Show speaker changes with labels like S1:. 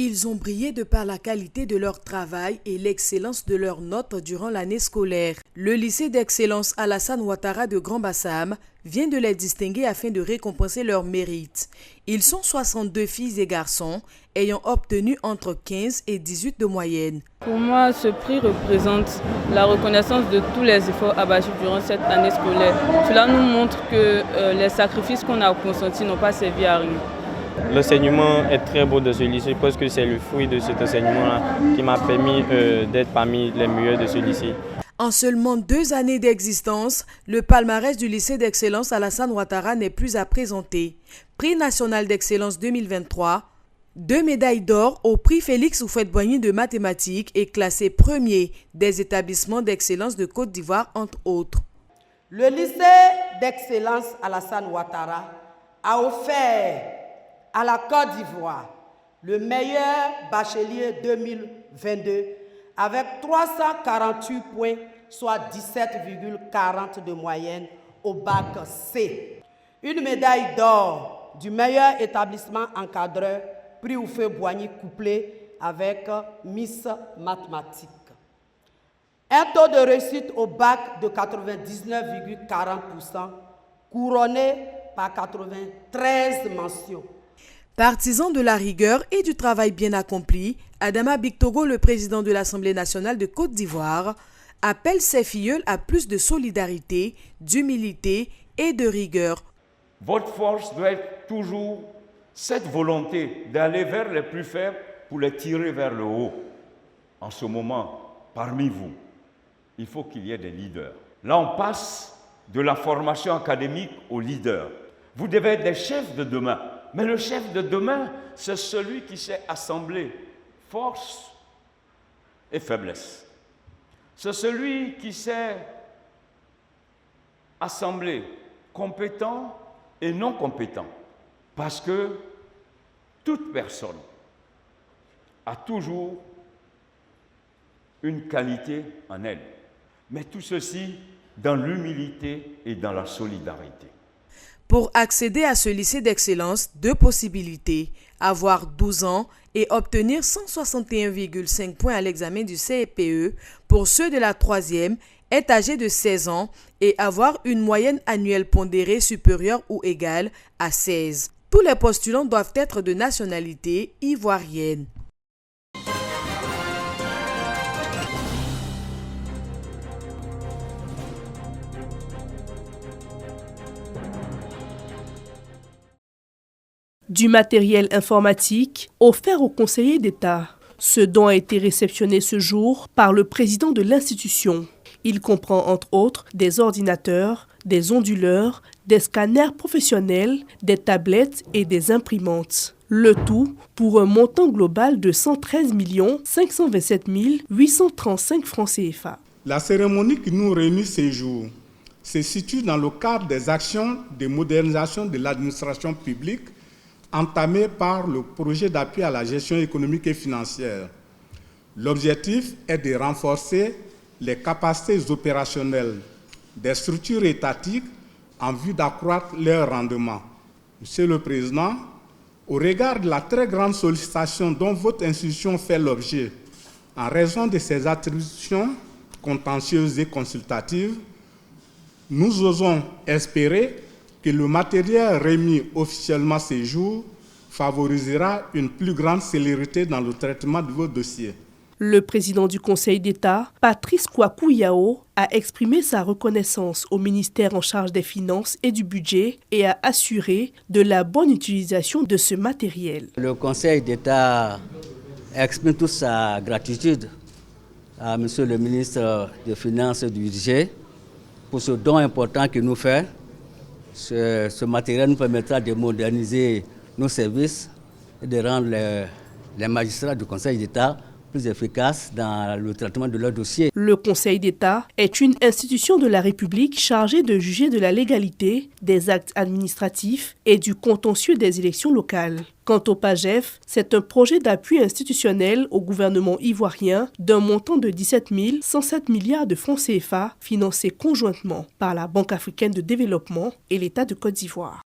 S1: Ils ont brillé de par la qualité de leur travail et l'excellence de leurs notes durant l'année scolaire. Le lycée d'excellence Alassane Ouattara de Grand Bassam vient de les distinguer afin de récompenser leur mérite. Ils sont 62 filles et garçons ayant obtenu entre 15 et 18 de moyenne.
S2: Pour moi, ce prix représente la reconnaissance de tous les efforts abattus durant cette année scolaire. Cela nous montre que les sacrifices qu'on a consentis n'ont pas servi à rien.
S3: L'enseignement est très beau de ce lycée parce que c'est le fruit de cet enseignement-là qui m'a permis d'être parmi les meilleurs de ce lycée.
S1: En seulement 2 années d'existence, le palmarès du lycée d'excellence Alassane Ouattara n'est plus à présenter. Prix national d'excellence 2023, 2 médailles d'or au prix Félix Houphouët-Boigny de mathématiques et classé premier des établissements d'excellence de Côte d'Ivoire, entre autres.
S4: Le lycée d'excellence Alassane Ouattara a offert à la Côte d'Ivoire le meilleur bachelier 2022 avec 348 points, soit 17,40 de moyenne au bac C. Une médaille d'or du meilleur établissement encadreur, prix Houphouët-Boigny couplé avec Miss Mathématiques. Un taux de réussite au bac de 99,40%, couronné par 93 mentions.
S1: Partisan de la rigueur et du travail bien accompli, Adama Bictogo, le président de l'Assemblée nationale de Côte d'Ivoire, appelle ses filleuls à plus de solidarité, d'humilité et de rigueur.
S5: Votre force doit être toujours cette volonté d'aller vers les plus faibles pour les tirer vers le haut. En ce moment, parmi vous, il faut qu'il y ait des leaders. Là, on passe de la formation académique aux leaders. Vous devez être des chefs de demain. Mais le chef de demain, c'est celui qui sait assembler force et faiblesse. C'est celui qui sait assembler compétent et non compétent. Parce que toute personne a toujours une qualité en elle. Mais tout ceci dans l'humilité et dans la solidarité.
S1: Pour accéder à ce lycée d'excellence, 2 possibilités, avoir 12 ans et obtenir 161,5 points à l'examen du CEPE. Pour ceux de la 3e, être âgé de 16 ans et avoir une moyenne annuelle pondérée supérieure ou égale à 16. Tous les postulants doivent être de nationalité ivoirienne.
S6: Du matériel informatique offert aux conseillers d'État. Ce don a été réceptionné ce jour par le président de l'institution. Il comprend entre autres des ordinateurs, des onduleurs, des scanners professionnels, des tablettes et des imprimantes. Le tout pour un montant global de 113 527 835 francs CFA.
S7: La cérémonie qui nous réunit ces jours se situe dans le cadre des actions de modernisation de l'administration publique entamé par le projet d'appui à la gestion économique et financière. L'objectif est de renforcer les capacités opérationnelles des structures étatiques en vue d'accroître leur rendement. Monsieur le Président, au regard de la très grande sollicitation dont votre institution fait l'objet, en raison de ses attributions contentieuses et consultatives, nous osons espérer que le matériel remis officiellement ces jours favorisera une plus grande célérité dans le traitement de vos dossiers.
S6: Le président du Conseil d'État, Patrice Kwaku Yao, a exprimé sa reconnaissance au ministère en charge des Finances et du Budget et a assuré de la bonne utilisation de ce matériel.
S8: Le Conseil d'État exprime toute sa gratitude à Monsieur le ministre des Finances et du Budget pour ce don important qu'il nous fait. Ce matériel nous permettra de moderniser nos services et de rendre les magistrats du Conseil d'État plus efficaces dans le traitement de leurs dossiers.
S6: Le Conseil d'État est une institution de la République chargée de juger de la légalité des actes administratifs et du contentieux des élections locales. Quant au PAGEF, c'est un projet d'appui institutionnel au gouvernement ivoirien d'un montant de 17 107 milliards de francs CFA financé conjointement par la Banque africaine de développement et l'État de Côte d'Ivoire.